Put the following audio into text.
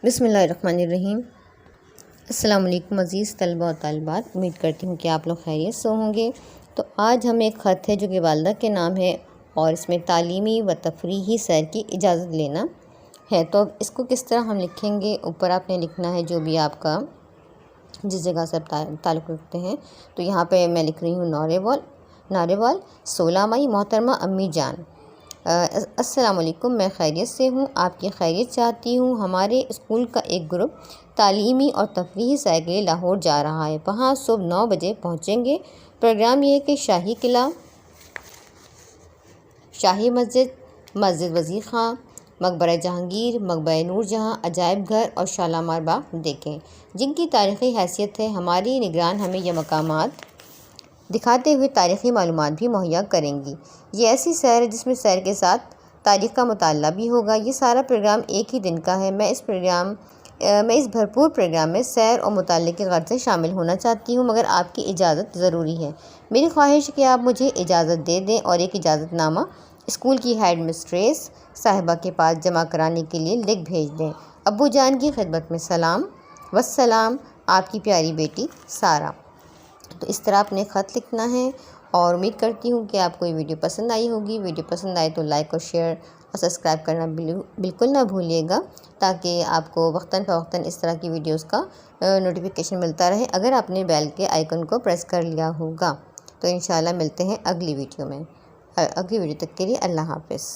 بسم اللہ الرحمن الرحیم۔ السلام علیکم عزیز طلبہ و طالبات، امید کرتی ہوں کہ آپ لوگ خیریت سے ہوں گے۔ تو آج ہمیں ایک خط ہے جو کہ والدہ کے نام ہے اور اس میں تعلیمی و تفریحی سیر کی اجازت لینا ہے۔ تو اب اس کو کس طرح ہم لکھیں گے؟ اوپر آپ نے لکھنا ہے جو بھی آپ کا جس جگہ سے آپ تعلق رکھتے ہیں۔ تو یہاں پہ میں لکھ رہی ہوں ناروال 16 مئی۔ محترمہ امی جان، السلام علیکم، میں خیریت سے ہوں، آپ کی خیریت چاہتی ہوں۔ ہمارے اسکول کا ایک گروپ تعلیمی اور تفریحی سیر کے لیے لاہور جا رہا ہے۔ وہاں صبح 9 بجے پہنچیں گے۔ پروگرام یہ ہے کہ شاہی قلعہ، شاہی مسجد وزیر خان، مقبرہ جہانگیر، مقبرہ نور جہاں، عجائب گھر اور شالامار باغ دیکھیں، جن کی تاریخی حیثیت ہے۔ ہماری نگران ہمیں یہ مقامات دکھاتے ہوئے تاریخی معلومات بھی مہیا کریں گی۔ یہ ایسی سیر ہے جس میں سیر کے ساتھ تاریخ کا مطالعہ بھی ہوگا۔ یہ سارا پروگرام ایک ہی دن کا ہے۔ میں اس بھرپور پروگرام میں سیر اور مطالعے کی غرض سے شامل ہونا چاہتی ہوں، مگر آپ کی اجازت ضروری ہے۔ میری خواہش ہے کہ آپ مجھے اجازت دے دیں اور ایک اجازت نامہ اسکول کی ہیڈ مسٹریس صاحبہ کے پاس جمع کرانے کے لیے لکھ بھیج دیں۔ ابو جان کی خدمت میں سلام، والسلام، آپ کی پیاری بیٹی سارہ۔ تو اس طرح اپنے خط لکھنا ہے اور امید کرتی ہوں کہ آپ کو یہ ویڈیو پسند آئی ہوگی۔ ویڈیو پسند آئے تو لائک اور شیئر اور سبسکرائب کرنا بالکل نہ بھولیے گا، تاکہ آپ کو وقتاً فوقتاً اس طرح کی ویڈیوز کا نوٹیفیکیشن ملتا رہے اگر آپ نے بیل کے آئیکن کو پریس کر لیا ہوگا۔ تو انشاءاللہ ملتے ہیں اگلی ویڈیو میں۔ اگلی ویڈیو تک کے لیے اللہ حافظ۔